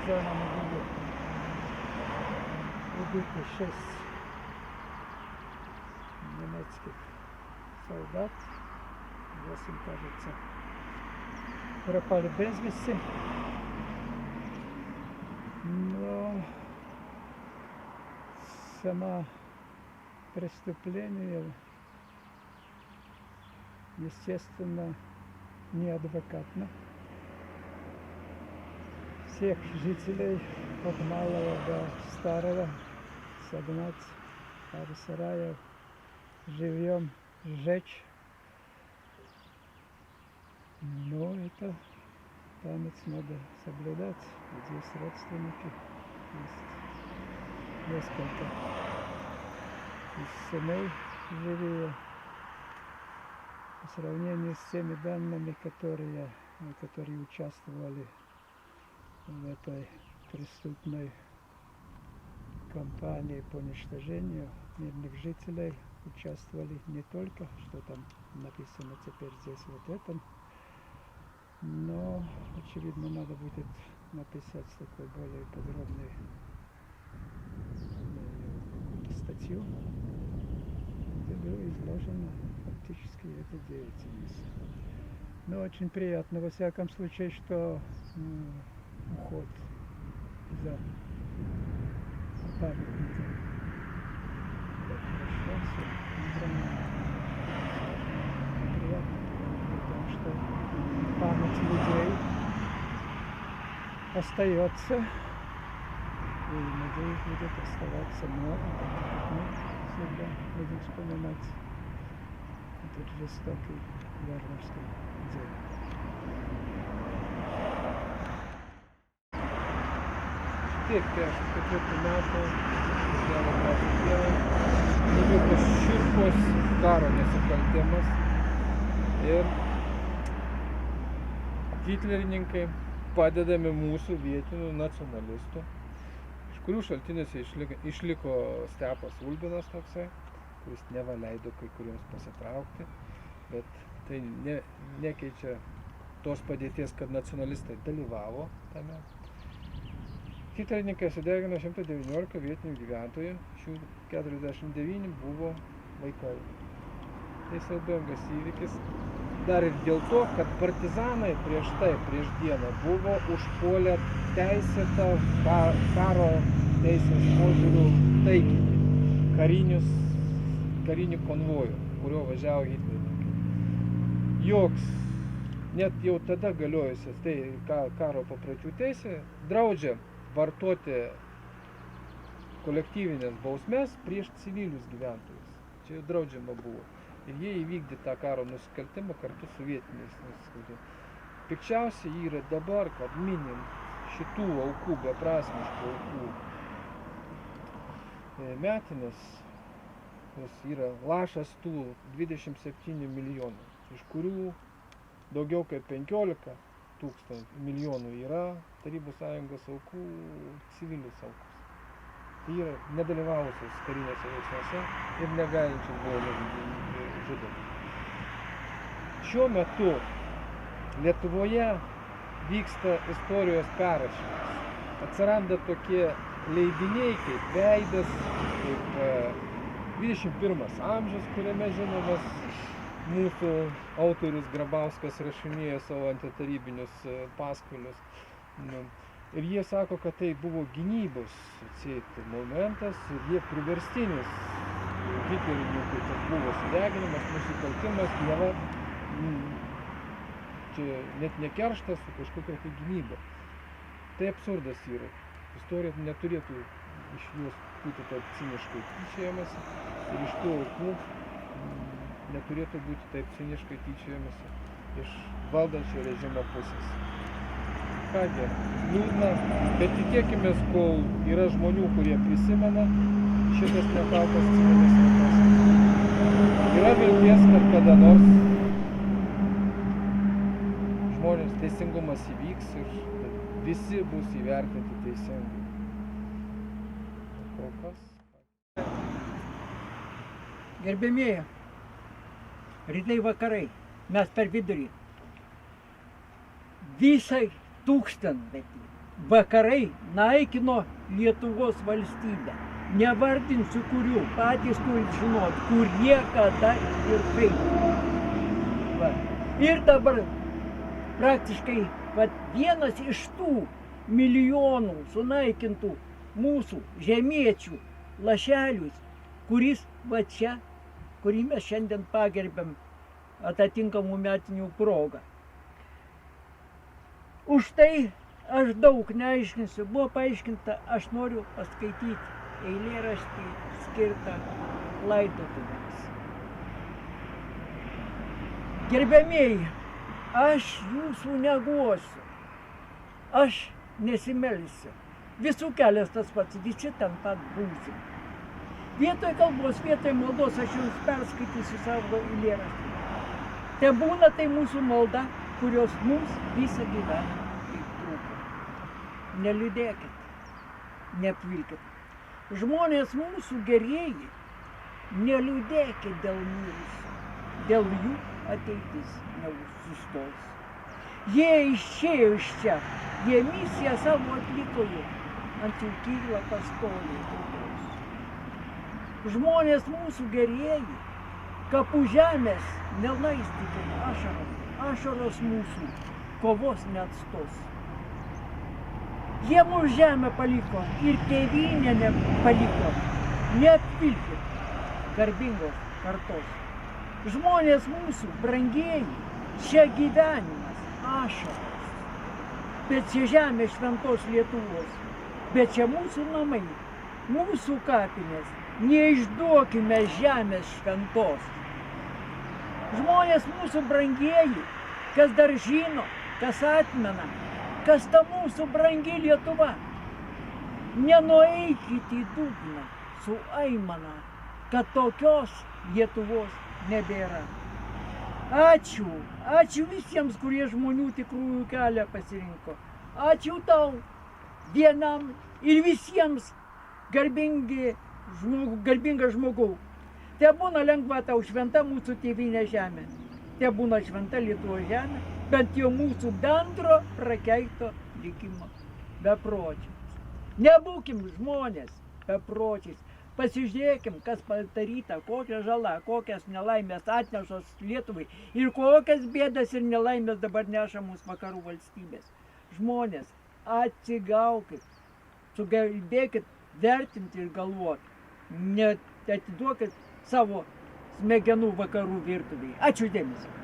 зона могили. Убиты 6 немецких солдат, 8, кажется, пропали без вести. Но сама преступление, естественно, неадекватно. Всех жителей от малого до старого согнать, пару сараев живьем сжечь. Но это память надо соблюдать. Здесь родственники, есть несколько из семей живые. По сравнению с теми данными, которые участвовали в этой преступной кампании по уничтожению мирных жителей, участвовали не только, что там написано теперь здесь вот этом, но, очевидно, надо будет написать такой более подробный статью, где было изложено фактически эта деятельность. Но очень приятно, во всяком случае, что уход за памятником прошелся. Приятно, потому что память людей остается, и, надеюсь, будет оставаться много. Мы всегда будем вспоминать этот жестокий варварский день. Tiek 44 metų, birželio 21, įvyko šiurpus karo nusikaltimas ir hitlerininkai, padedami mūsų vietinių nacionalistų, iš kurių šaltiniuose išliko Stepas Ulbinas toksai, kuris neva leido kai kuriems pasitraukti, bet tai nekeičia tos padėties, kad nacionalistai dalyvavo tame. Hitlerininkai sudegino 119 vietinių gyventojų, šių 49 buvo vaikai. Tai siaubingas įvykis. Dar ir dėl to, kad partizanai prieš dieną buvo užpuolę teisėtą karo teisės požiūrių taikinį, karinį konvojų, kurio važiavo hitlerininkai. Joks, net jau tada galiojusias tai karo papročių teisė draudžia vartoti kolektyvinės bausmės prieš civilius gyventojus. Čia draudžiama buvo. Ir jie įvykdė tą karo nusikaltimą kartu su vietiniais nusikaltimais. Pikčiausia yra dabar, kad minint šitų aukų, beprasmiškų aukų metinės, yra lašas tų 27 milijonų, iš kurių daugiau kaip 15 milijonų yra Tarybų Sąjungos aukų, civilius aukus. Tai yra nedalyvavusios karinėse veiksmuose ir negalinčios buvo žudomi. Šiuo metu Lietuvoje vyksta istorijos perrašymas. Atsiranda tokie leidiniai kaip Veidas, kaip 21 amžius, kuriame žinomas mūsų autorius Grabauskas rašinėja savo antitarybinius paskvilius. Ir jie sako, kad tai buvo gynybos momentas ir jie priverstinis hitlerininkų tas buvo sudeginimas, nusikaltimas, neva čia net ne kerštas, o kažkokia tai gynyba. Tai absurdas yra. Istorija neturėtų iš jos būti taip ciniškai tyčiojamasi ir iš tų aukų neturėtų būti taip ciniškai tyčiojamasi iš valdančio režimo pusės. Kągi, liūdna, bet tikėkimės, kol yra žmonių, kurie prisimena šitas nekaltas civilis aukas. Yra vilties, kad kada nors žmonės teisingumas įvyks ir visi bus įvertinti teisingai. Kol kas. Gerbėmieji, rytai vakarai, mes per vidurį. Visai tūkstantmetį vakarai naikino Lietuvos valstybę. Nevardinsiu kurių, patys turit žinot, kurie, kada ir kaip. Va. Ir dabar praktiškai vienas iš tų milijonų sunaikintų mūsų žemiečių lašelius, kuris va čia, kurį mes šiandien pagerbiam atitinkamų metinių progą. Už tai aš daug neaiškinsiu, buvo paaiškinta, aš noriu paskaityti eilėraštį skirtą laidotuvėms. Gerbiamieji, aš jūsų neguosiu, aš nesimelsiu. Visų kelias tas pats, visi ten pat būsim. Vietoj kalbos, vietoj maldos aš jums perskaitysiu savo eilėraštį. Te būna tai mūsų malda, kurios mums visą gyvenimą trūko. Neliūdėkit, neapvilkit. Žmonės mūsų gerieji, neliūdėkit dėl mirusių, dėl jų ateitis neužsustos. Jie išėjo iš čia, jie misiją savo atliko jau, ant jų kyla pastoliai tautos. Žmonės mūsų gerieji, kapų žemės nelaistykit ašarom, ašaros mūsų kovos neatstos. Jie mūsų žemę paliko ir tėvynę nepaliko, neapvilkit garbingos kartos. Žmonės mūsų brangieji, čia gyvenimas, ašaros, bet čia žemė šventos Lietuvos, bet čia mūsų namai, mūsų kapinės, neišduokime žemės šventos. Žmonės mūsų brangieji, kas dar žino, kas atmena, kas ta mūsų brangi Lietuva. Nenueikit į dugną su aimana, kad tokios Lietuvos nebėra. Ačiū, ačiū visiems, kurie žmonių tikrųjų kelią pasirinko. Ačiū tau, vienam ir visiems garbinga žmogau. Te būna lengva tau šventa mūsų tėvynė žemė. Te būna šventa Lietuvos žemė, bent jau mūsų bendro prakeikto likimo bepročiais. Nebūkim žmonės bepročiais. Pasižiūrėkim, kas padaryta, kokia žala, kokias nelaimės atnešos Lietuvai ir kokias bėdas ir nelaimės dabar neša mūsų vakarų valstybės. Žmonės, atsigaukit, sugebėkit vertinti ir galvoti. Neatiduokit savo smegenų vakarų virtuvėje. Ačiū dėmesį.